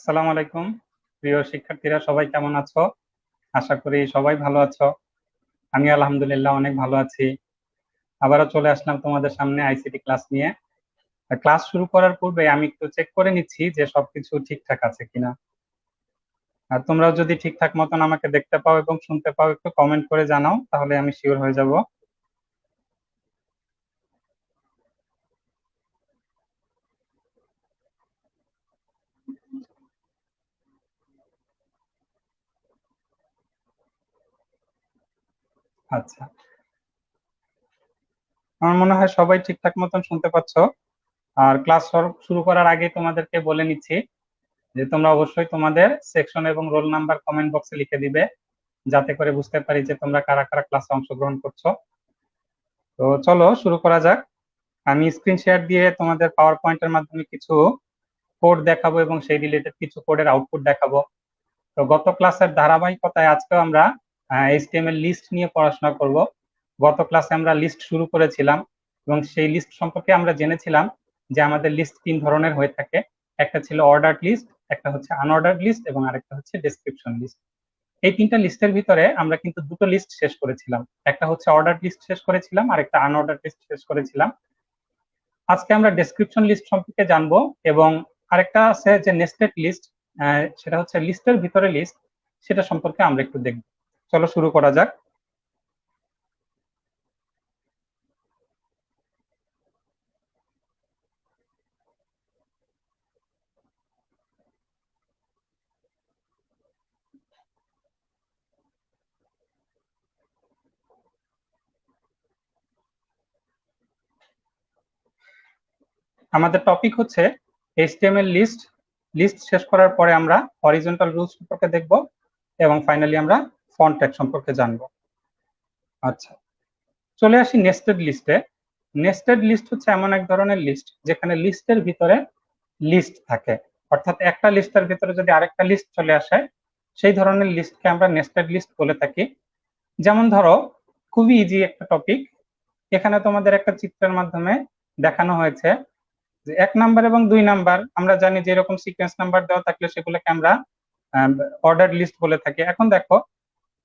আসসালামু আলাইকুম। প্রিয় শিক্ষার্থীরা সবাই কেমন আছো? আশা করি সবাই ভালো আছো। আমি আলহামদুলিল্লাহ অনেক ভালো আছি। আবারও চলে আসলাম তোমাদের সামনে আইসিটি ক্লাস নিয়ে। ক্লাস শুরু করার পূর্বে আমি একটু চেক করে নিচ্ছি যে সবকিছু ঠিকঠাক আছে কিনা। আর তোমরাও যদি ঠিকঠাক মতন আমাকে দেখতে পাও এবং শুনতে পাও একটু কমেন্ট করে জানাও, তাহলে আমি শিওর হয়ে যাব। আচ্ছা, আমার মনে হয় সবাই ঠিকঠাক মতন শুনতে পাচ্ছো। আর ক্লাস শুরু করার আগে তোমাদেরকে বলে নিচ্ছি যে তোমরা অবশ্যই তোমাদের সেকশন এবং রোল নাম্বার কমেন্ট বক্সে লিখে দিবে, যাতে করে বুঝতে পারি যে তোমরা কারা কারা ক্লাসে অংশগ্রহণ করছো। তো চলো শুরু করা যাক। আমি স্ক্রিন শেয়ার দিয়ে তোমাদের পাওয়ার পয়েন্টের মাধ্যমে কিছু কোড দেখাবো এবং সেই রিলেটেড কিছু কোডের আউটপুট দেখাবো। তো গত ক্লাসের ধারাবাহিকতায় আজকেও আমরা এইচটিএমএল লিস্ট নিয়ে পড়াশোনা করব। গত ক্লাসে আমরা লিস্ট শুরু করেছিলাম এবং সেই লিস্ট সম্পর্কে আমরা জেনেছিলাম যে আমাদের লিস্ট তিন ধরনের হয়ে থাকে। একটা ছিল অর্ডার্ড লিস্ট, একটা হচ্ছে আনঅর্ডার্ড লিস্ট এবং আরেকটা হচ্ছে ডেসক্রিপশন লিস্ট। এই তিনটা লিস্টের ভিতরে আমরা কিন্তু দুটো লিস্ট শেষ করেছিলাম, একটা হচ্ছে অর্ডার লিস্ট শেষ করেছিলাম আর একটা আনঅর্ডার লিস্ট শেষ করেছিলাম। আজকে আমরা ডেসক্রিপশন লিস্ট সম্পর্কে জানবো এবং আরেকটা আছে যে নেস্টেড লিস্ট, সেটা হচ্ছে লিস্টের ভিতরে লিস্ট, সেটা সম্পর্কে আমরা একটু দেখব। চলো শুরু করা যাক। আমাদের টপিক হচ্ছে এইচটিএমএল লিস্ট। লিস্ট শেষ করার পরে আমরা হরিজন্টাল রুলস সম্পর্কে দেখব এবং ফাইনালি আমরা ফন্ট ট্যাগ সম্পর্কে জানবো। আচ্ছা, চলে আসি নেস্টেড লিস্টে। নেস্টেড লিস্ট হচ্ছে এমন এক ধরনের লিস্ট যেখানে লিস্টের ভিতরে লিস্ট থাকে, অর্থাৎ একটা লিস্টের ভিতরে যদি আরেকটা লিস্ট চলে আসে, সেই ধরনের লিস্টকে আমরা নেস্টেড লিস্ট বলে থাকি। যেমন ধরো, খুবই ইজি একটা টপিক, এখানে তোমাদের একটা চিত্রের মাধ্যমে দেখানো হয়েছে যে 1 নাম্বার এবং 2 নাম্বার, আমরা জানি যে এরকম সিকোয়েন্স নাম্বার দেওয়া থাকলে সেগুলোকে আমরা অর্ডার লিস্ট বলে থাকি। এখন দেখো,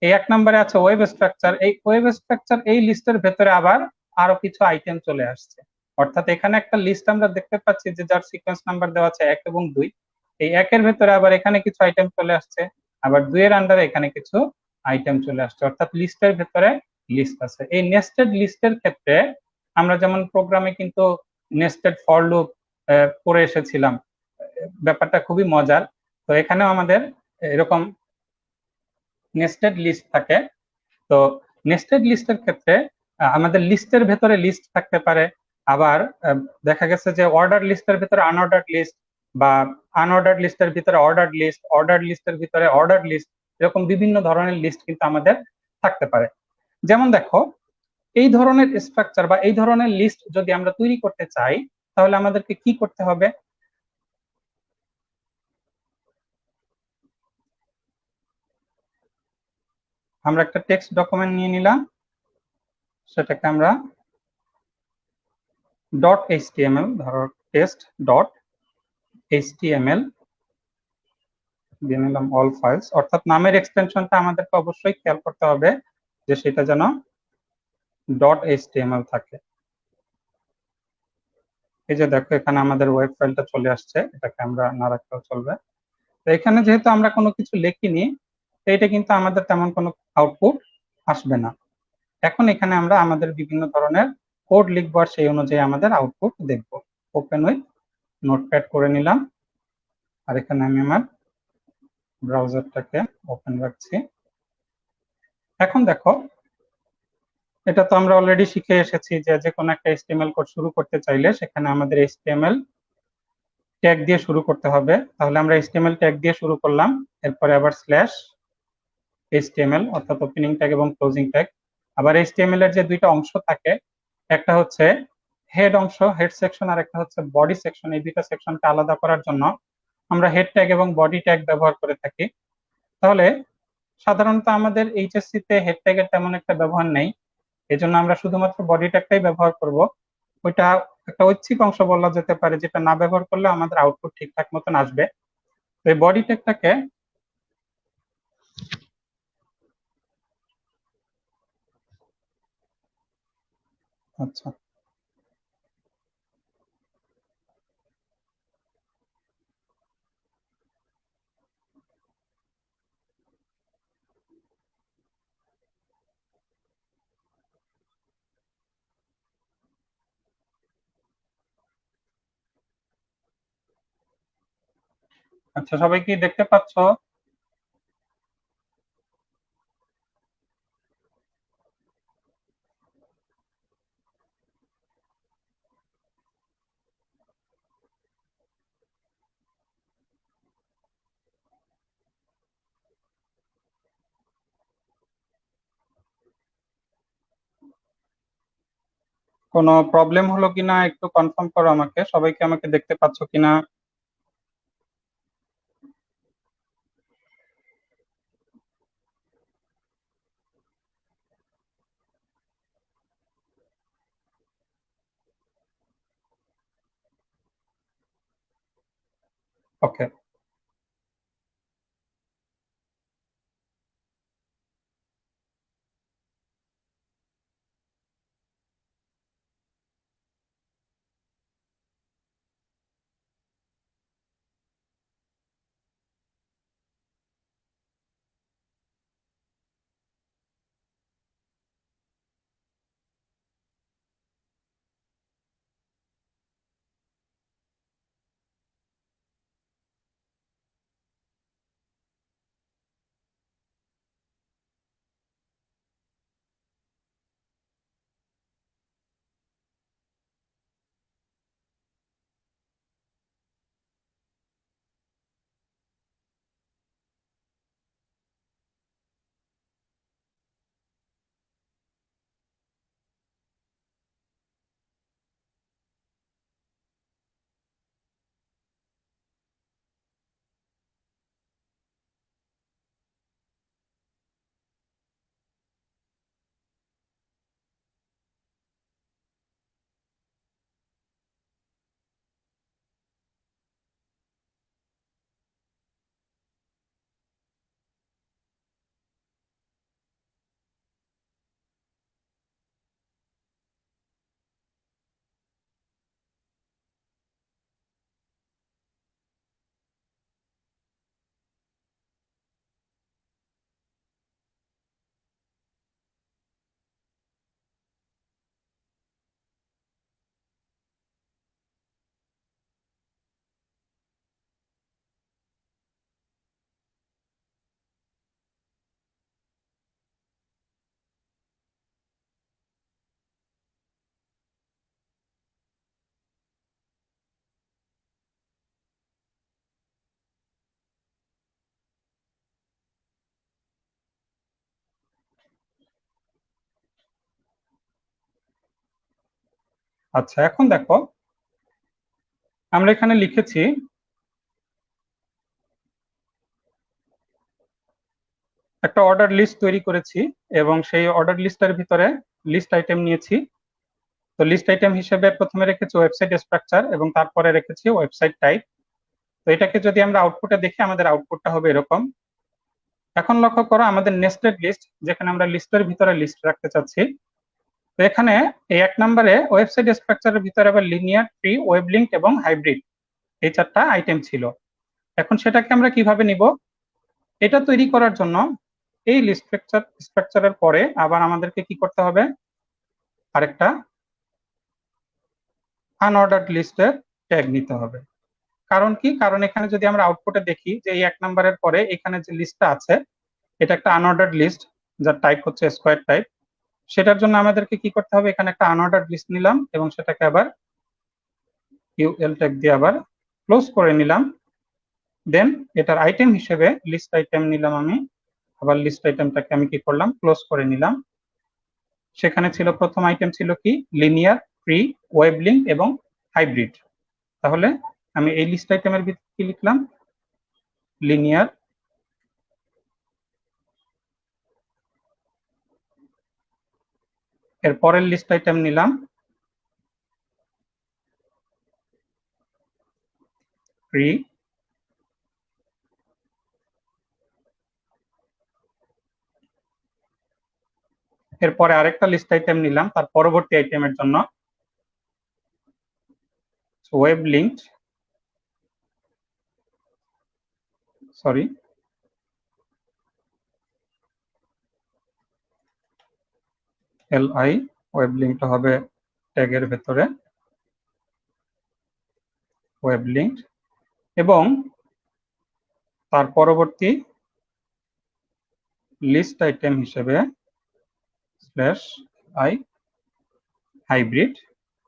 এই 1 নাম্বারে আছে ওয়েব স্ট্রাকচার। এই ওয়েব স্ট্রাকচার এই লিস্টের ভেতরে আবার আরো কিছু আইটেম চলে আসছে, অর্থাৎ এখানে একটা লিস্ট আমরা দেখতে পাচ্ছি যে যার সিকোয়েন্স নাম্বার দেওয়া আছে 1 এবং 2। এই 1-এর ভেতরে আবার এখানে কিছু আইটেম চলে আসছে, আবার 2-এর আন্ডারে এখানে কিছু আইটেম চলে আসছে, অর্থাৎ লিস্টের ভেতরে লিস্ট আছে। এই নেস্টেড লিস্টের ক্ষেত্রে আমরা যেমন প্রোগ্রামে কিন্তু নেস্টেড ফর লুপ করে এসেছিলাম, ব্যাপারটা খুবই মজার। তো এখানেও আমাদের এরকম নেস্টেড লিস্ট থাকে। তো নেস্টেড লিস্টের ক্ষেত্রে আমাদের লিস্টের ভেতরে লিস্ট থাকতে পারে, আবার দেখা গেছে যে অর্ডার লিস্টের ভিতরে আনঅর্ডার্ড লিস্ট, বা আনঅর্ডার্ড লিস্টের ভিতরে অর্ডার্ড লিস্ট, অর্ডার লিস্টের ভিতরে অর্ডার্ড লিস্ট, এরকম বিভিন্ন ধরনের লিস্ট কিন্তু আমাদের থাকতে পারে। যেমন দেখো, এই ধরনের স্ট্রাকচার বা এই ধরনের লিস্ট যদি আমরা তৈরি করতে চাই, তাহলে আমাদেরকে কি করতে হবে? আমরা একটা টেক্সট ডকুমেন্ট নিয়ে নিলাম, সেটাকে আমরা ডট এইচটিএমএল, ধরো টেস্ট ডট এইচটিএমএল দিয়ে নিলাম অল ফাইলস, অর্থাৎ নামের এক্সটেনশনটা আমাদেরকে অবশ্যই খেয়াল করতে হবে যে সেটা যেন ডট এইচটিএমএল থাকে। এই যে দেখো, এখানে আমাদের ওয়েব ফাইলটা চলে আসছে, এটাকে আমরা না রাখলেও চলবে। তো এখানে যেহেতু আমরা কোনো কিছু লিখিনি, তো এটা কিন্তু আমাদের তেমন কোনো আউটপুট আসবে না। এখন এখানে আমরা আমাদের বিভিন্ন ধরনের কোড লিখবো আর সেই অনুযায়ী আমাদের আউটপুট দেখবো। ওপেন উইথ নোটপ্যাড করে নিলাম, আর এখানে আমি আমার ব্রাউজারটাকে ওপেন রাখছি। এখন দেখো, এটা তো আমরা অলরেডি শিখে এসেছি যে যে কোনো একটা এইচটিএমএল কোড শুরু করতে চাইলে সেখানে আমাদের এইচটিএমএল ট্যাগ দিয়ে শুরু করতে হবে। তাহলে আমরা এইচটিএমএল ট্যাগ দিয়ে শুরু করলাম, এরপরে আবার স্ল্যাশ এইচটিএমএল, অর্থাৎ ওপেনিং ট্যাগ এবং ক্লোজিং ট্যাগ। আবার এইচটিএমএল এর যে দুইটা অংশ থাকে, একটা হচ্ছে হেড অংশ, হেড সেকশন, আর একটা হচ্ছে বডি সেকশন। এই দুইটা সেকশনকে আলাদা করার জন্য আমরা হেড ট্যাগ এবং বডি ট্যাগ ব্যবহার করে থাকি। তাহলে সাধারণত আমাদের এইচএসসি তে হেড ট্যাগের তেমন একটা ব্যবহার নেই, এই জন্য আমরা শুধুমাত্র বডি ট্যাগটাই ব্যবহার করব। ওইটা একটা ঐচ্ছিক অংশ বলা যেতে পারে, যেটা না ব্যবহার করলে আমাদের আউটপুট ঠিকঠাক মতন আসবে। এই বডি ট্যাগটাকে আচ্ছা আচ্ছা, সবাই কি দেখতে পাচ্ছ? কোনো প্রবলেম হলো কিনা একটু কনফার্ম করো আমাকে, সবাইকে আমাকে দেখতে পাচ্ছ কিনা? ওকে, আচ্ছা, এখন দেখো আমরা এখানে লিখেছি একটা অর্ডার লিস্ট তৈরি করেছি এবং সেই অর্ডার লিস্টের ভিতরে লিস্ট আইটেম নিয়েছি। তো লিস্ট আইটেম হিসেবে প্রথমে রেখেছি ওয়েবসাইট স্ট্রাকচার এবং তারপরে রেখেছি ওয়েবসাইট টাইপ। তো এটাকে যদি আমরা আউটপুটে দেখি, আমাদের আউটপুটটা হবে এরকম। এখন লক্ষ্য করো আমাদের নেস্টেড লিস্ট, যেখানে আমরা লিস্টের ভিতরে লিস্ট রাখতে চাচ্ছি। তো এখানে এই 1 নম্বরে ওয়েবসাইট স্ট্রাকচারের ভিতরে আবার লিনিয়ার, ট্রি, ওয়েব লিঙ্ক এবং হাইব্রিড, এই 4টা আইটেম ছিল। এখন সেটাকে আমরা কিভাবে নিব? এটা তৈরি করার জন্য এই লিস্ট স্ট্রাকচারের পরে আবার আমাদেরকে কি করতে হবে? আরেকটা আনঅর্ডার্ড লিস্টের ট্যাগ নিতে হবে। কারণ কি? কারণ এখানে যদি আমরা আউটপুটে দেখি যে এই 1 নম্বরের পরে এখানে যে লিস্টটা আছে, এটা একটা আনঅর্ডার্ড লিস্ট, যার টাইপ হচ্ছে স্কোয়ার টাইপ। সেটার জন্য আমাদেরকে কি করতে হবে? এখানে একটা আনঅর্ডার্ড লিস্ট নিলাম এবং সেটাকে আবার ইউএল ট্যাগ দিয়ে আবার ক্লোজ করে নিলাম। দেন এটার আইটেম হিসেবে লিস্ট আইটেম নিলাম আমি, আবার লিস্ট আইটেমটাকে আমি কি করলাম? ক্লোজ করে নিলাম। সেখানে ছিল প্রথম আইটেম ছিল কি? লিনিয়ার, ট্রি, ওয়েব লিঙ্ক এবং হাইব্রিড। তাহলে আমি এই লিস্ট আইটেমের ভিতরে কি লিখলাম? লিনিয়ার, এর পরের লিস্ট আইটেম নিলাম ট্রি, এরপরে আরেকটা লিস্ট আইটেম নিলাম তার পরবর্তী আইটেমের জন্য, web link, sorry LI, web লিঙ্কটা হবে ট্যাগের ভেতরে ওয়েব লিঙ্ক, এবং তার পরবর্তী লিস্ট আইটেম হিসেবে /i হাইব্রিড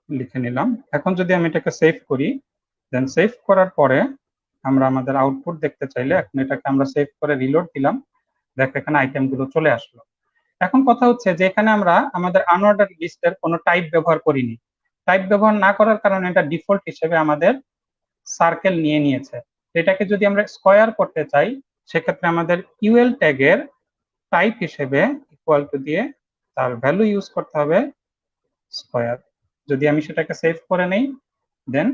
লিখে নিলাম। এখন যদি আমি এটাকে সেভ করি, দেন সেভ করার পরে আমরা আমাদের আউটপুট দেখতে চাইলে এখন এটাকে আমরা সেভ করে রিলোড দিলাম, দেখো এখানে আইটেমগুলো চলে আসলো। এখন কথা হচ্ছে যে এখানে আমরা আমাদের আনঅর্ডার লিস্টের কোনো টাইপ ব্যবহার করিনি। টাইপ ব্যবহার না করার কারণে এটা ডিফল্ট হিসেবে আমাদের সার্কেল নিয়ে নিয়েছে। এটাকে যদি আমরা স্কয়ার করতে চাই, সেক্ষেত্রে আমাদের ইউএল ট্যাগের টাইপ হিসেবে ইকুয়াল টু দিয়ে তার ভ্যালু ইউজ করতে হবে স্কয়ার। যদি আমি সেটাকে সেভ করে নেই, দেন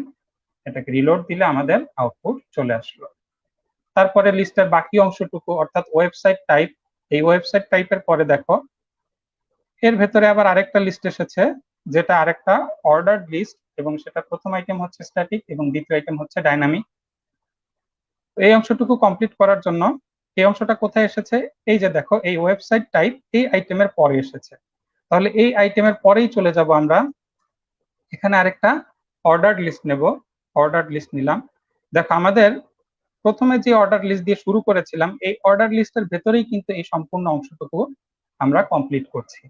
এটাকে রিলোড দিলে আমাদের আউটপুট চলে আসলো। তারপরে লিস্টের বাকি অংশটুকু অর্থাৎ ওয়েবসাইট টাইপ, এই ওয়েবসাইট টাইপের পরে দেখো এর ভেতরে আবার আরেকটা লিস্ট এসেছে, যেটা আরেকটা অর্ডার্ড লিস্ট, এবং সেটা প্রথম আইটেম হচ্ছে স্ট্যাটিক এবং দ্বিতীয় আইটেম হচ্ছে ডাইনামিক। এই অংশটুকু কমপ্লিট করার জন্য এই অংশটা কোথায় এসেছে, এই যে দেখো এই ওয়েবসাইট টাইপ এই আইটেমের পরে এসেছে। তাহলে এই আইটেমের পরেই চলে যাব আমরা, এখানে আরেকটা অর্ডার্ড লিস্ট নেব, অর্ডার্ড লিস্ট নিলাম। দেখো আমাদের প্রথমে যে অর্ডার লিস্ট দিয়ে শুরু করেছিলাম, এই অর্ডার লিস্টের ভেতরেই কিন্তু এই সম্পূর্ণ অংশটুকু আমরা কমপ্লিট করছি।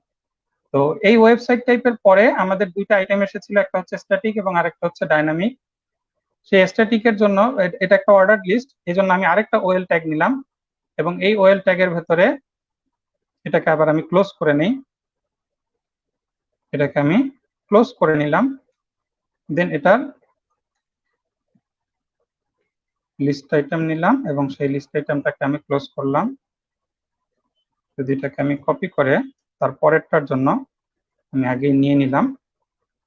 তো এই ওয়েবসাইট টাইপের পরে আমাদের দুইটা আইটেম এসেছিল, একটা হচ্ছে স্ট্যাটিক এবং আরেকটা হচ্ছে ডাইনামিক। সেই স্ট্যাটিকের জন্য এটা একটা অর্ডার লিস্ট, এই জন্য আমি আরেকটা ওয়েল ট্যাগ নিলাম, এবং এই ওয়েল ট্যাগের ভেতরে এটাকে আবার আমি ক্লোজ করে নিই, এটাকে আমি ক্লোজ করে নিলাম। দেন এটার লিস্ট আইটেম নিলাম এবং সেই লিস্ট আইটেমটাকে আমি ক্লোজ করলাম। যদি এটাকে আমি কপি করে তার পরেরটার জন্য আমি আগেই নিয়ে নিলাম,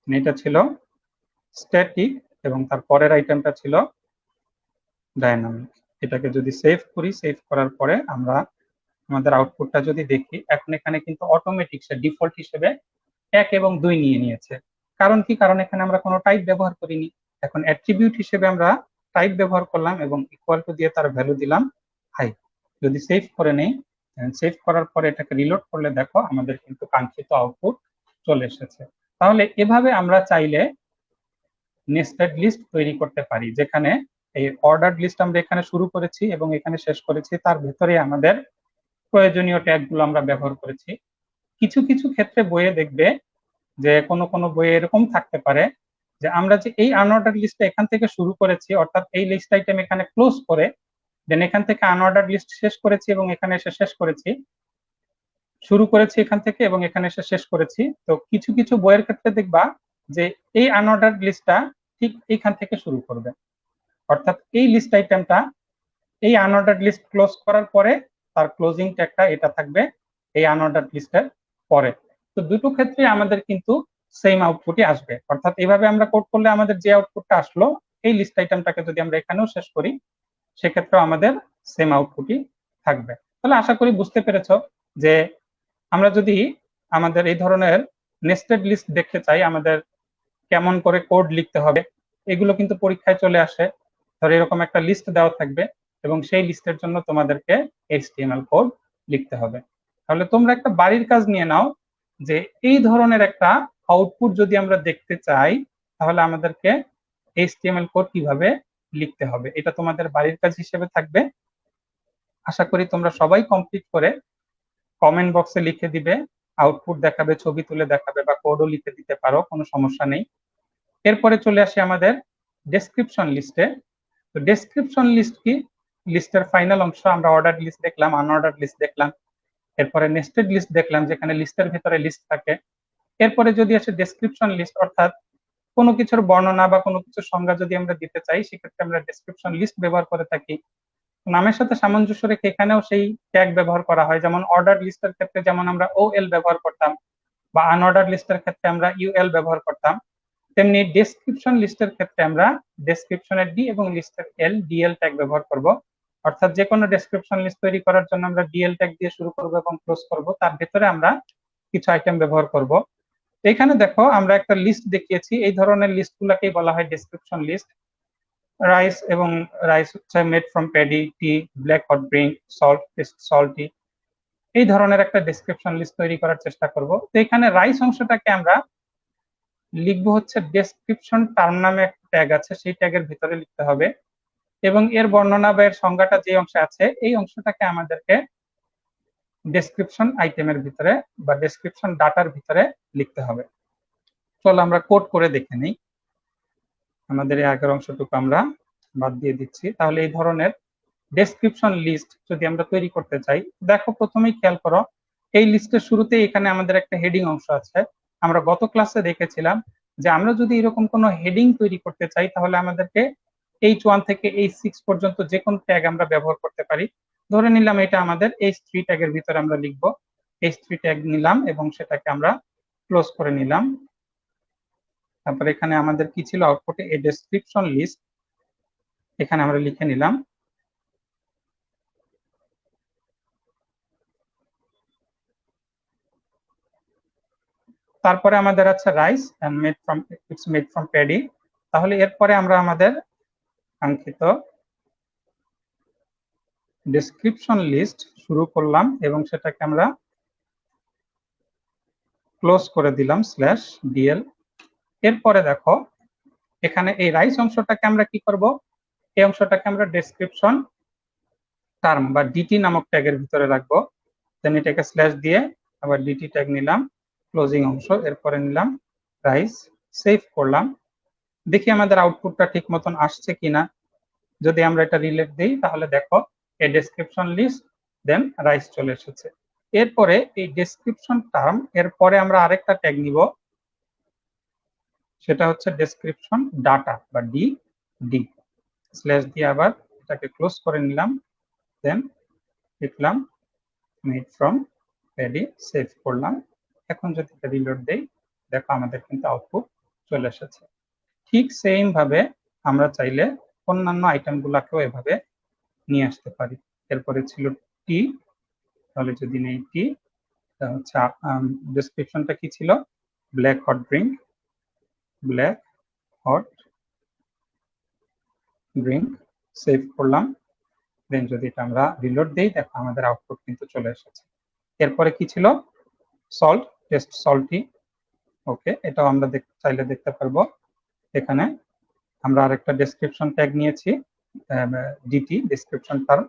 এটা ছিল স্ট্যাটিক এবং তার পরের আইটেমটা ছিল ডাইনামিক। এটাকে যদি সেভ করি, সেভ করার পরে আমরা আমাদের আউটপুটটা যদি দেখি, এখন এখানে কিন্তু অটোমেটিক সে ডিফল্ট হিসেবে 1 এবং 2 নিয়ে নিয়েছে। কারণ কি, কারণ এখানে আমরা কোনো টাইপ ব্যবহার করিনি। এখন অ্যাট্রিবিউট হিসেবে আমরা টাইপ ব্যবহার করলাম এবং ইকুয়াল টু দিয়ে তার ভ্যালু দিলাম হাই। যদি সেভ করে নেই, সেভ করার পরে এটাকে রিলোড করলে দেখো আমাদের কিন্তু কাঙ্ক্ষিত আউটপুট চলে এসেছে। তাহলে এভাবে আমরা চাইলে নেস্টেড লিস্ট তৈরি করতে পারি, যেখানে এই অর্ডার লিস্ট আমরা এখানে শুরু করেছি এবং এখানে শেষ করেছি, তার ভেতরে আমাদের প্রয়োজনীয় ট্যাগগুলো আমরা ব্যবহার করেছি। কিছু কিছু ক্ষেত্রে বইয়ে দেখবে যে কোনো বইয়ে এরকম থাকতে পারে যে আমরা যে এই আনঅর্ডার লিস্টটা এখান থেকে শুরু করেছি, অর্থাৎ এই লিস্ট আইটেম এখানে ক্লোজ করে দেন এখান থেকে আনঅর্ডার লিস্ট শেষ করেছি এবং এখানে এসে শেষ করেছি, শুরু করেছি এখান থেকে এবং এখানে এসে শেষ করেছি। তো কিছু কিছু বইয়ের ক্ষেত্রে দেখবা যে এই আনঅর্ডার লিস্টটা ঠিক এইখান থেকে শুরু করবে, অর্থাৎ এই লিস্ট আইটেমটা এই আনঅর্ডার লিস্ট ক্লোজ করার পরে তার ক্লোজিং ট্যাগটা এটা থাকবে এই আনঅর্ডার লিস্টের পরে। তো দুটো ক্ষেত্রে আমাদের কিন্তু সেম আউটপুটই আসবে, অর্থাৎ এইভাবে আমরা কোড করলে আমাদের যে আউটপুটটা আসলো এই লিস্ট আইটেমটাকে যদি আমরা এখানেও শেষ করি, সেক্ষেত্রে আমাদের সেম আউটপুটই থাকবে। তাহলে আশা করি বুঝতে পেরেছো যে আমরা যদি আমাদের এই ধরনের নেস্টেড লিস্ট দেখতে চাই, আমাদের কেমন করে কোড লিখতে হবে, এগুলো কিন্তু পরীক্ষায় চলে আসে। ধর এরকম একটা লিস্ট দেওয়া থাকবে এবং সেই লিস্টের জন্য তোমাদেরকে HTML কোড লিখতে হবে। তাহলে তোমরা একটা বাড়ির কাজ নিয়ে নাও যে এই ধরনের একটা আউটপুট যদি আমরা দেখতে চাই, তাহলে আমাদেরকে HTML কোড কিভাবে লিখতে হবে, এটা তোমাদের বাড়ির কাজ হিসেবে থাকবে। আশা করি তোমরা সবাই কমপ্লিট করে কমেন্ট বক্সে লিখে দিবে, আউটপুট দেখাবে, ছবি তুলে দেখাবে বা কোডও লিখে দিতে পারো, কোনো সমস্যা নেই। এরপরে চলে আসি আমাদের ডেসক্রিপশন লিস্টে। তো ডেসক্রিপশন লিস্ট কি, লিস্টের ফাইনাল অংশ। আমরা অর্ডার লিস্ট দেখলাম, আনঅর্ডার লিস্ট দেখলাম, এরপরে নেস্টেড লিস্ট দেখলাম যেখানে লিস্টের ভিতরে লিস্ট থাকে। এরপরে যদি আসে ডেসক্রিপশন লিস্ট, অর্থাৎ কোনো কিছুর বর্ণনা বা কোনো কিছুর সংজ্ঞা যদি আমরা দিতে চাই, সেক্ষেত্রে আমরা ডেসক্রিপশন লিস্ট ব্যবহার করে থাকি। নামের সাথে সামঞ্জস্য রেখে এখানেও সেই ট্যাগ ব্যবহার করা হয়, যেমন অর্ডার লিস্টের ক্ষেত্রে যেমন আমরা OL ব্যবহার করতাম বা আনঅর্ডার লিস্টের ক্ষেত্রে আমরা UL ব্যবহার করতাম, তেমনি ডেসক্রিপশন লিস্টের ক্ষেত্রে আমরা ডেসক্রিপশনের D এবং লিস্টের DL ট্যাগ ব্যবহার করব। অর্থাৎ যে কোনো ডেসক্রিপশন লিস্ট তৈরি করার জন্য আমরা DL ট্যাগ দিয়ে শুরু করব এবং ক্লোজ করব, তার ভেতরে আমরা কিছু আইটেম ব্যবহার করব। এখানে দেখো আমরা একটা লিস্ট দেখিয়েছি, এই ধরনের লিস্টগুলোকেই বলা হয় ডেসক্রিপশন লিস্ট। রাইস এবং রাইস হচ্ছে made from paddy, T, black hot drink, salt, salty, এই ধরনের একটা ডেসক্রিপশন লিস্ট তৈরি করার চেষ্টা করব। তো এখানে রাইস অংশটাকে আমরা লিখবো হচ্ছে ডেসক্রিপশন টার্ম নামে একটা ট্যাগ আছে, সেই ট্যাগের ভিতরে লিখতে হবে, এবং এর বর্ণনা বা এর সংজ্ঞাটা যে অংশে আছে এই অংশটাকে আমাদেরকে ডেসক্রিপশন আইটেমের ভিতরে বা ডেসক্রিপশন ডাটার ভিতরে লিখতে হবে। চলো আমরা কোড করে দেখে নিই। আমাদের এই আগের অংশটুকু আমরা বাদ দিয়ে দিচ্ছি। তাহলে এই ধরনের ডেসক্রিপশন লিস্ট যদি আমরা তৈরি করতে চাই, দেখো প্রথমেই খেয়াল করো এই লিস্টের শুরুতেই এখানে আমাদের একটা হেডিং অংশ আছে। আমরা গত ক্লাসে দেখেছিলাম যে আমরা যদি এরকম কোনো হেডিং তৈরি করতে চাই তাহলে আমাদেরকে H1 থেকে H6 পর্যন্ত যে কোনো ট্যাগ আমরা ব্যবহার করতে পারি। ধরে নিলাম এটা আমাদের H3 ট্যাগের ভিতরে আমরা লিখবো, H3 ট্যাগ নিলাম এবং সেটাকে আমরা ক্লোজ করে নিলাম। তারপরে এখানে আমাদের কি ছিল আউটপুটে, এ ডেসক্রিপশন লিস্ট, এখানে আমরা লিখে নিলাম। তারপরে আমাদের আছে rice and made from, it's made from paddy. তাহলে এরপরে আমরা আমাদের কাঙ্ক্ষিত ডেসক্রিপশন লিস্ট শুরু করলাম এবং সেটাকে আমরা ক্লোজ করে দিলাম /dl। এরপরে দেখো এখানে এই রাইস অংশটাকে আমরা কি করব, এই অংশটাকে আমরা ডেসক্রিপশন টার্ম বা ডিটি নামক ট্যাগের ভিতরে রাখবো। দেন এটাকে স্ল্যাশ দিয়ে আবার ডিটি ট্যাগ নিলাম, ক্লোজিং অংশ, এরপরে নিলাম রাইস, সেভ করলাম। দেখি আমাদের আউটপুটটা ঠিক মতন আসছে কিনা। যদি আমরা এটা রিলেট দিই তাহলে দেখো এই ডেসক্রিপশন লিস্ট দেন রাইস চলে এসেছে। এরপরে এই ডেসক্রিপশন টার্ম, এরপরে আমরা আরেকটা ট্যাগ নিব, সেটা হচ্ছে ডেসক্রিপশন ডাটা বা ডি ডি, স্ল্যাশ দিয়ে আবার এটাকে ক্লোজ করে নিলাম, দেন লিখলাম মেড ফ্রম প্যাডি, সেভ করলাম। এখন যদি রিলোড দেই দেখো আমাদের কিন্তু আউটপুট চলে এসেছে। ঠিক সেম ভাবে আমরা চাইলে অন্যান্য আইটেম গুলাকেও এভাবে নিয়ে আসতে পারি। এরপরে ছিল টি, তাহলে যদি নেই টি, হচ্ছে ডেসক্রিপশনটা কি ছিল, black hot drink, black hot drink, save করলাম। দেন যদি এটা আমরা রিলোড দেই দেখো আমাদের আউটপুট কিন্তু চলে এসেছে। এরপরে কি ছিল, সল্ট, টেস্ট সল্টি, ওকে, এটাও আমরা চাইলে দেখতে পারবো। এখানে আমরা আরেকটা ডেসক্রিপশন ট্যাগ নিয়েছি ডিটি, ডেসক্রিপশন টার্ম,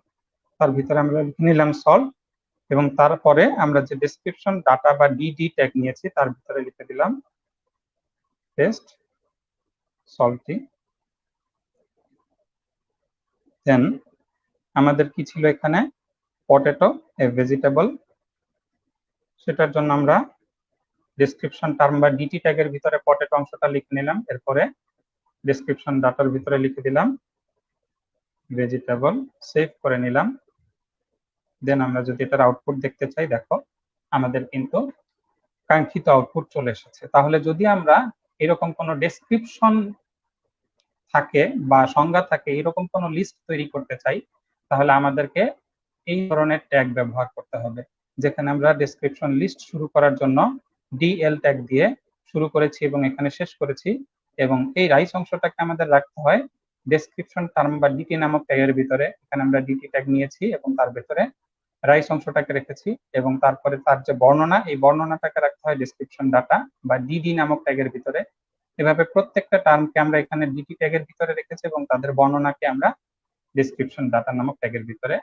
তার ভিতরে আমরা লিখে নিলাম সল্ট, এবং তারপরে আমরা যে ডেসক্রিপশন ডাটা বা ডিডি ট্যাগ নিয়েছি তার ভিতরে লিখে দিলাম টেস্ট সল্টি। দেন আমাদের কি ছিল এখানে, পটেটো এ ভেজিটেবল, সেটার জন্য আমরা ডেসক্রিপশন টার্ম বা ডিটি ট্যাগের ভিতরে পটেটো অংশটা লিখে নিলাম। এরপরে ডেসক্রিপশন ডাটার ভিতরে লিখে দিলাম ভেজিটেবল, সেভ করে নিলাম। দেন আমরা যদি এটার আউটপুট দেখতে চাই দেখো আমাদের কিন্তু কাঙ্ক্ষিত আউটপুট চলে এসেছে। তাহলে যদি আমরা এরকম কোনো ডেসক্রিপশন থাকে বা সংজ্ঞা থাকে, এরকম কোনো লিস্ট তৈরি করতে চাই, তাহলে আমাদেরকে এই ধরনের ট্যাগ ব্যবহার করতে হবে। যেখানে আমরা ডেসক্রিপশন লিস্ট শুরু করার জন্য ডিএল ট্যাগ দিয়ে শুরু করেছি এবং এখানে শেষ করেছি, এবং এই রাইস অংশটাকে আমাদের রাখতে হয় ডেসক্রিপশন টার্ম বা ডিটি নামক ট্যাগের ভিতরে। এখানে আমরা ডিটি ট্যাগ নিয়েছি এবং তার ভিতরে রাইস অংশটাকে রেখেছি, এবং তারপরে তার যে বর্ণনা, এই বর্ণনাটাকে রাখতে হয় ডেসক্রিপশন ডাটা বা ডিডি নামক ট্যাগের ভিতরে। এভাবে প্রত্যেকটা টার্মকে আমরা এখানে ডিটি ট্যাগের ভিতরে রেখেছি এবং তাদের বর্ণনাকে আমরা ডেসক্রিপশন ডাটা নামক ট্যাগের ভিতরে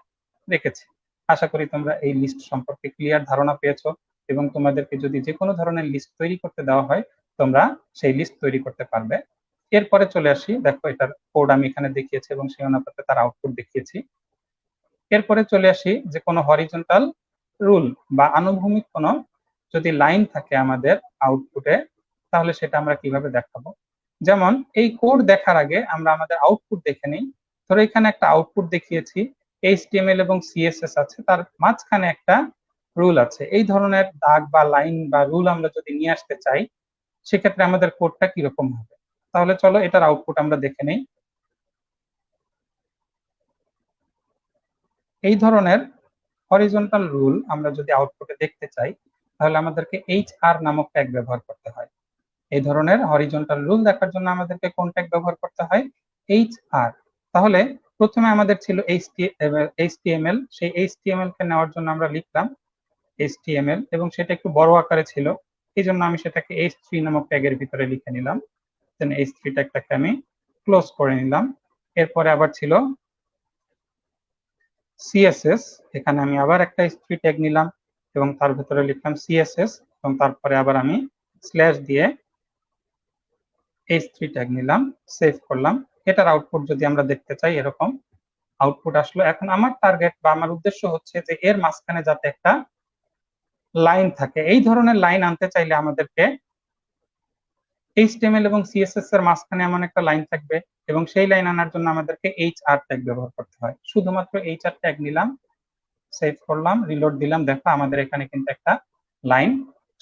রেখেছি। আশা করি তোমরা এই লিস্ট সম্পর্কে ক্লিয়ার ধারণা পেয়েছো, এবং তোমাদেরকে যদি যে কোনো ধরনের লিস্ট তৈরি করতে দেওয়া হয় তোমরা সেই লিস্ট তৈরি করতে পারবে। এরপরে চলে আসি, দেখো এটার কোড আমি এখানে দেখিয়েছি এবং সেই অনুপাতে তার আউটপুট দেখিয়েছি। এরপরে চলে আসি যে কোনো হরিজন্টাল রুল বা আনুভূমিক কোনো যদি লাইন থাকে আমাদের আউটপুটে, তাহলে সেটা আমরা কিভাবে দেখাবো। যেমন এই কোড দেখার আগে আমরা আমাদের আউটপুট দেখে নিই। ধরো এখানে একটা আউটপুট দেখিয়েছি, HTML এবং CSS আছে, তার মাঝখানে একটা রুল আছে। এই ধরনের দাগ বা লাইন বা রুল আমরা যদি নিয়ে আসতে চাই সেক্ষেত্রে আমাদের কোডটা কিরকম হবে। তাহলে চলো এটার আউটপুট আমরা দেখে নেই। এই ধরনের হরিজন্টাল রুল আমরা যদি আউটপুটে দেখতে চাই তাহলে আমাদেরকে HR নামক ট্যাগ ব্যবহার করতে হয়। এই ধরনের হরিজন্টাল রুল দেখার জন্য আমাদেরকে কোন ট্যাগ ব্যবহার করতে হয়? HR। তাহলে প্রথমে আমাদের ছিল HTML, সেই HTML কে নেওয়ার জন্য আমরা লিখলাম HTML এবং সেটা একটু বড় আকারে ছিল, এই জন্য আমি সেটাকে H3 নামক ট্যাগের ভিতরে লিখে নিলাম। দেন H3 ট্যাগটাকে আমি ক্লোজ করে নিলাম। এরপরে আবার ছিল CSS, এখানে আমি আবার একটা H3 ট্যাগ নিলাম এবং তার ভিতরে লিখলাম CSS এবং তারপরে আবার আমি স্ল্যাশ দিয়ে H3 ট্যাগ নিলাম, সেভ করলাম। এটার আউটপুট যদি আমরা দেখতে চাই, এরকম আউটপুট আসলো। এখন আমার টার্গেট বা আমার উদ্দেশ্য হচ্ছে যে এর মাঝখানে যাতে একটা লাইন থাকে। এই ধরনের লাইন আনতে চাইলে আমাদেরকে HTML এবং CSS এর মাঝখানে এমন একটা লাইন থাকবে এবং সেই লাইন আনার জন্য আমাদেরকে HR ট্যাগ ব্যবহার করতে হয়। শুধুমাত্র HR ট্যাগ নিলাম, সেভ করলাম, রিলোড দিলাম, দেখো আমাদের এখানে কিন্তু একটা লাইন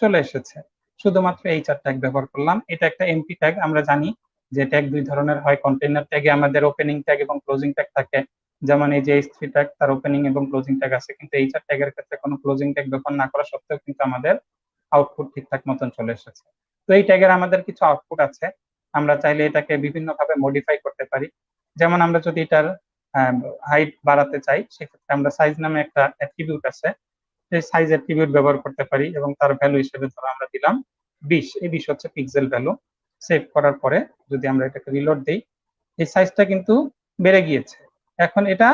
চলে এসেছে। শুধুমাত্র HR ট্যাগ ব্যবহার করলাম। এটা একটা এমপি ট্যাগ। আমরা জানি যে ট্যাগ দুই ধরনের হয়। কন্টেইনার ট্যাগে আমাদের ওপেনিং ট্যাগ এবং ক্লোজিং ট্যাগ থাকে, যেমন এই যে H3 ট্যাগ, তার ওপেনিং এবং ক্লোজিং ট্যাগ আছে, কিন্তু HR ট্যাগের ক্ষেত্রে কোনো ক্লোজিং ট্যাগ ব্যবহার না করা সত্ত্বেও কিন্তু আমাদের আউটপুট ঠিকঠাক মতন চলে এসেছে। তো এই ট্যাগের আমাদের কিছু আউটপুট আছে, আমরা চাইলে এটাকে বিভিন্নভাবে মডিফাই করতে পারি। যেমন আমরা যদি এটার হাইট বাড়াতে চাই, সেক্ষেত্রে আমরা সাইজ নামে একটা অ্যাট্রিবিউট আছে, সেই সাইজ অ্যাট্রিবিউট ব্যবহার করতে পারি এবং তার ভ্যালু হিসেবে ধরো আমরা দিলাম 20। এই 20 হচ্ছে পিক্সেল ভ্যালু। সেভ করার পরে যদি আমরা এটাকে রিলোড দিই, এই সাইজটা কিন্তু বেড়ে গিয়েছে। এখন এটা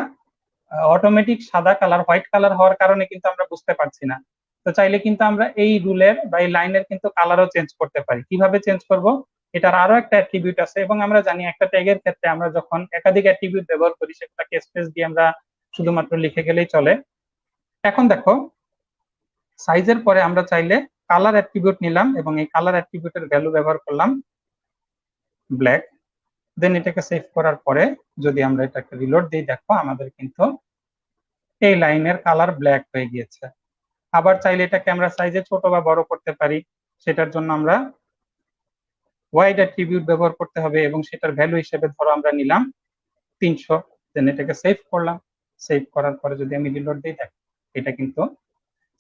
অটোমেটিক সাদা কালার, হোয়াইট কালার হওয়ার কারণে কিন্তু আমরা বুঝতে পারছি না। তো চাইলে কিন্তু আমরা এই রুলের বা এই লাইনের কিন্তু কালারও চেঞ্জ করতে পারি। কিভাবে চেঞ্জ করব? এটার আরো একটা অ্যাট্রিবিউট আছে এবং আমরা জানি একটা ট্যাগের ক্ষেত্রে আমরা যখন একাধিক অ্যাট্রিবিউট ব্যবহার করি, সেটাকে স্পেস দিয়ে আমরা শুধুমাত্র লিখে গেলেই চলে। এখন দেখো, সাইজের পরে আমরা চাইলে কালার অ্যাট্রিবিউট নিলাম এবং এই কালার অ্যাট্রিবিউটের ভ্যালু ব্যবহার করলাম ব্ল্যাক। দেন এটাকে সেভ করার পরে যদি আমরা এটাকে রিলোড দিই, দেখো আমাদের কিন্তু এই লাইনের কালার ব্ল্যাক হয়ে গিয়েছে। আবার চাইলে এটাকে আমরা সাইজে ছোট বা বড় করতে পারি, সেটার জন্য আমরা ওয়াইড অ্যাট্রিবিউট ব্যবহার করতে হবে এবং সেটার ভ্যালু হিসেবে ধরো আমরা নিলাম 300। দেন এটাকে সেভ করলাম। সেভ করার পরে যদি আমি রিলোড দিই, দেখো এটা কিন্তু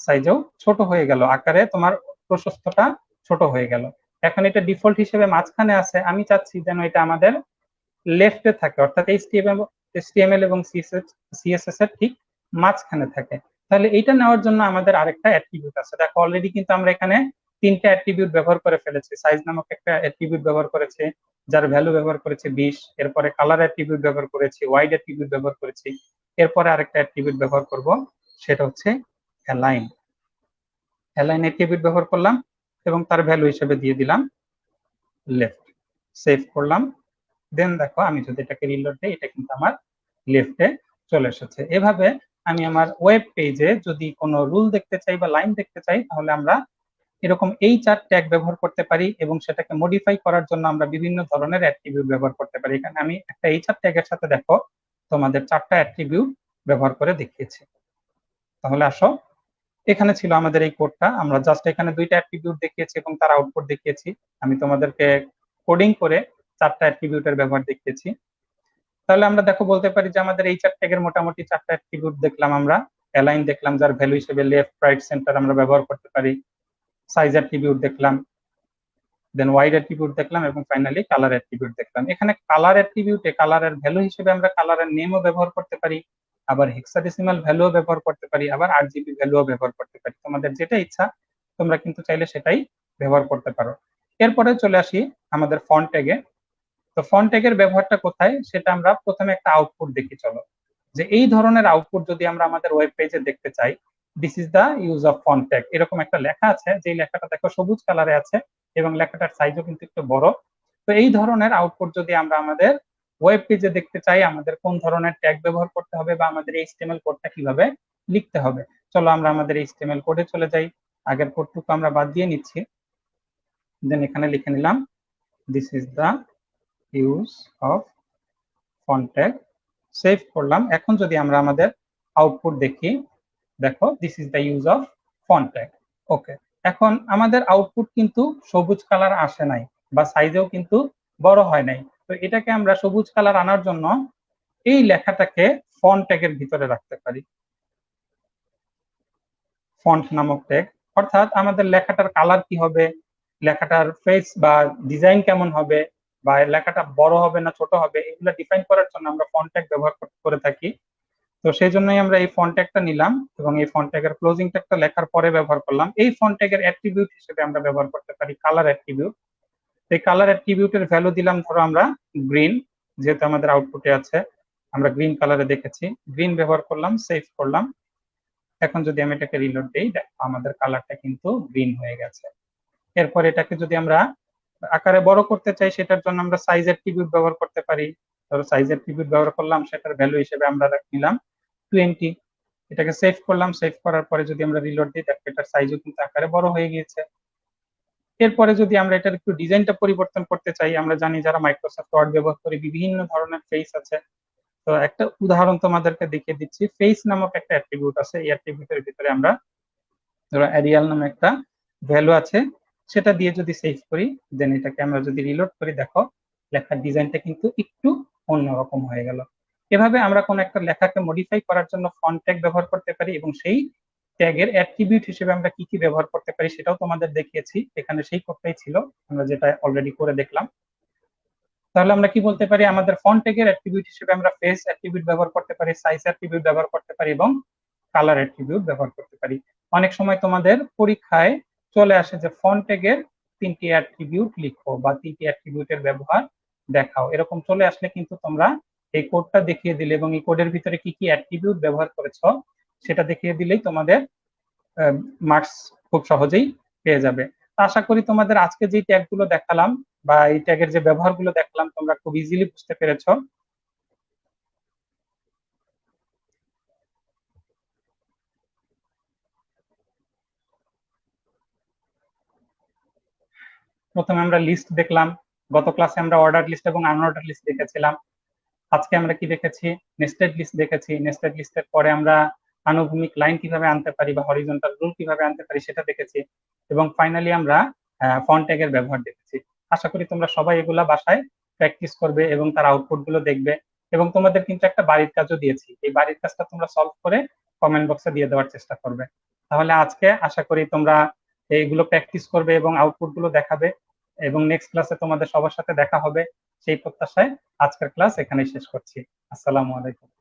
সাইজেও ছোট হয়ে গেল, আকারে তোমার প্রশস্তটা ছোট হয়ে গেল। এখন এটা ডিফল্ট হিসেবে মাঝখানে আছে, আমি চাচ্ছি যেন এটা আমাদের লেফটে থাকে, অর্থাৎ HTML এবং CSS এর ঠিক মাঝখানে থাকে। তাহলে এটা নেওয়ার জন্য আমাদের আরেকটা অ্যাট্রিবিউট আছে। দেখো অলরেডি কিন্তু আমরা এখানে 3টা অ্যাট্রিবিউট ব্যবহার করে ফেলেছি। সাইজ নামক একটা অ্যাট্রিবিউট ব্যবহার করেছে, যার ভ্যালু ব্যবহার করেছে 20। এরপরে কালার অ্যাট্রিবিউট ব্যবহার করেছি, ওয়াইড অ্যাট্রিবিউট ব্যবহার করেছি। এরপরে আরেকটা অ্যাট্রিবিউট ব্যবহার করব, সেটা হচ্ছে অ্যালাইন। অ্যালাইন অ্যাট্রিবিউট ব্যবহার করলাম এবং তার ভ্যালু হিসেবে দিয়ে দিলাম লেফট। সেভ করলাম। দেন দেখো আমি যদি এটাকে রিলোড দিই, এটা কিন্তু আমার লেফটে চলে এসেছে। এভাবে আমি আমার ওয়েব পেজে যদি কোনো রুল দেখতে চাই বা লাইন দেখতে চাই, তাহলে আমরা এরকম HR ট্যাগ ব্যবহার করতে পারি এবং সেটাকে মডিফাই করার জন্য আমরা বিভিন্ন ধরনের অ্যাট্রিবিউট ব্যবহার করতে পারি। এখানে আমি একটা HR ট্যাগের সাথে দেখো তোমাদের 4টা অ্যাট্রিবিউট ব্যবহার করে দেখিয়েছি। তাহলে আসো, এখানে ছিল আমাদের এই কোডটা। আমরা জাস্ট এখানে 2টা অ্যাট্রিবিউট দেখিয়েছি এবং তার আউটপুট দেখিয়েছি। আমি তোমাদেরকে কোডিং করে 4টা অ্যাট্রিবিউটের ব্যবহার দেখিয়েছি। তাহলে আমরা দেখো বলতে পারি যে আমাদের HR ট্যাগের মোটামুটি 4টা অ্যাট্রিবিউট দেখলাম আমরা। অ্যালাইন দেখলাম, যার ভ্যালু হিসেবে লেফট, রাইট, সেন্টার আমরা ব্যবহার করতে পারি। সাইজ অ্যাট্রিবিউট দেখলাম, দেন ওয়াইড অ্যাট্রিবিউট দেখলাম এবং ফাইনালি কালার অ্যাট্রিবিউট দেখলাম। এখানে কালার অ্যাট্রিবিউটে কালারের ভ্যালু হিসেবে আমরা কালারের নেমও ব্যবহার করতে পারি, আবার হেক্সাডেসিমাল ভ্যালুও ব্যবহার করতে পারি, আবার RGB ভ্যালুও ব্যবহার করতে পারি। তোমাদের যেটা ইচ্ছা তোমরা কিন্তু চাইলে সেটাই ব্যবহার করতে পারো। এরপরে চলে আসি আমাদের ফন্ট ট্যাগে। তো ফন্ট ট্যাগের ব্যবহারটা কোথায়, সেটা আমরা প্রথমে একটা আউটপুট দেখি। চলো, যে এই ধরনের আউটপুট যদি আমরা আমাদের ওয়েব পেজে দেখতে চাই, this is the use of font tag, এরকম একটা লেখা আছে, যে লেখাটা দেখো সবুজ কালারে আছে এবং লেখাটার সাইজও কিন্তু একটু বড়। তো এই ধরনের আউটপুট যদি আমরা আমাদের ওয়েব পেজে দেখতে চাই, আমাদের কোন ধরনের ট্যাগ ব্যবহার করতে হবে বা আমাদের HTML কোডটা কিভাবে লিখতে হবে, চলো আমরা আমাদের HTML কোডে চলে যাই। আগের কোডটুকু আমরা বাদ দিয়ে নিচ্ছি। দেন এখানে লিখে নিলাম this is the use of font tag. Save করলাম। এখন যদি আমরা আমাদের আউটপুট দেখি, দেখো this is the use of font tag. Okay, এখন আমাদের আউটপুট কিন্তু সবুজ কালার আসে নাই বা সাইজেও কিন্তু বড় হয় নাই। তো এটাকে আমরা সবুজ কালার আনার জন্য এই লেখাটাকে ফন্ট ট্যাগের ভিতরে রাখতে পারি। ফন্ট নামক ট্যাগ, অর্থাৎ আমাদের লেখাটার কালার কি হবে, লেখাটার ফেস বা ডিজাইন কেমন হবে, বা লেখাটা বড় হবে না ছোট হবে, এগুলো ডিফাইন করার জন্য আমরা ফন্ট ট্যাগ ব্যবহার করে থাকি। তো সেই জন্যই আমরা এই ফন্ট ট্যাগটা নিলাম এবং এই ফন্ট ট্যাগের ক্লোজিং ট্যাগটা লেখার পরে ব্যবহার করলাম। এই ফন্ট ট্যাগের অ্যাট্রিবিউট হিসেবে আমরা ব্যবহার করতে পারি কালার অ্যাট্রিবিউট। এই কালার অ্যাট্রিবিউটের ভ্যালু দিলাম ধরো আমরা গ্রিন, যেহেতু আমাদের আউটপুটে আছে আমরা গ্রিন কালারে দেখেছি, গ্রিন ব্যবহার করলাম, সেভ করলাম। এখন যদি আমি এটাকে রিলোড দিই, আমাদের কালারটা কিন্তু গ্রিন হয়ে গেছে। এরপর এটাকে যদি আমরা আকারে বড় করতে চাই, সেটার জন্য আমরা সাইজ অ্যাট্রিবিউট ব্যবহার করতে পারি। ধরো সাইজ অ্যাট্রিবিউট ব্যবহার করলাম, সেটার ভ্যালু হিসেবে আমরা নিলাম 20। এটাকে সেভ করলাম, সেভ করার পরে যদি আমরা রিলোড দিই, দেখো এটার সাইজও কিন্তু আকারে বড় হয়ে গিয়েছে। এরপরে যদি আমরা এটার একটু ডিজাইনটা পরিবর্তন করতে চাই, আমরা জানি যারা মাইক্রোসফট ওয়ার্ড ব্যবহার করি বিভিন্ন ধরনের ফেস আছে। তো একটা উদাহরণ তোমাদেরকে দেখিয়ে দিচ্ছি। ফেস নামক একটা অ্যাট্রিবিউট আছে, এই অ্যাট্রিবিউটের ভিতরে আমরা ধরো এরিয়াল নামে একটা ভ্যালু আছে, সেটা দিয়ে যদি সেভ করি, দেন এটাকে আমরা যদি রিলোড করি, দেখো লেখার ডিজাইনটা কিন্তু একটু অন্যরকম হয়ে গেল। এভাবে আমরা কোন একটা লেখাকে মডিফাই করার জন্য ফন্ট ট্যাগ ব্যবহার করতে পারি, এবং সেই ট্যাগের অ্যাট্রিবিউট হিসেবে আমরা কি কি ব্যবহার করতে পারি সেটাও তোমাদের দেখিয়েছি। এখানে সেই কোডটাই ছিল, আমরা যেটা অলরেডি করে দেখলাম। তাহলে আমরা কি বলতে পারি, আমাদের ফন্ট ট্যাগের অ্যাট্রিবিউট হিসেবে আমরা ফেস অ্যাট্রিবিউট ব্যবহার করতে পারি, সাইজ অ্যাট্রিবিউট ব্যবহার করতে পারি এবং কালার অ্যাট্রিবিউট ব্যবহার করতে পারি। অনেক সময় তোমাদের পরীক্ষায় চলে আসে যে ফন্ট ট্যাগের 3টি অ্যাট্রিবিউট লিখো বা 3টি অ্যাট্রিবিউটের ব্যবহার দেখাও, এরকম চলে আসলে কিন্তু তোমরা এই কোডটা দেখিয়ে দিলে এবং এই কোডের ভিতরে কি কি অ্যাট্রিবিউট ব্যবহার করেছো সেটা দেখিয়ে দিলেই তোমাদের মার্কস খুব সহজেই পেয়ে যাবে। আশা করি তোমাদের আজকে যে ট্যাগ গুলো দেখালাম বা এই ট্যাগের যে ব্যবহারগুলো দেখালাম তোমরা খুব ইজিলি বুঝতে পেরেছো। প্রথমে আমরা লিস্ট দেখলাম, গত ক্লাসে আমরা অর্ডার লিস্ট এবং আনঅর্ডার লিস্ট দেখেছিলাম। আজকে আমরা কি দেখেছি, নেস্টেড লিস্ট দেখেছি। নেস্টেড লিস্টের পরে আমরা আনুভূমিক লাইন কিভাবে আনতে পারি বা হরিজন্টাল রুল কিভাবে আনতে পারি সেটা দেখেছি, এবং ফাইনালি আমরা ফন্ট ট্যাগের ব্যবহার দেখেছি। আশা করি তোমরা সবাই এগুলা বাসায় প্র্যাকটিস করবে এবং তার আউটপুট গুলো দেখবে। এবং তোমাদের কিন্তু একটা বাড়ির কাজও দিয়েছি, এই বাড়ির কাজটা তোমরা সলভ করে কমেন্ট বক্সে দিয়ে দেওয়ার চেষ্টা করবে। তাহলে আজকে আশা করি তোমরা এইগুলো প্র্যাকটিস করবে এবং আউটপুট গুলো দেখাবে, এবং নেক্সট ক্লাসে তোমাদের সবার সাথে দেখা হবে সেই প্রত্যাশায় আজকের ক্লাস এখানেই শেষ করছি। আসসালামু আলাইকুম।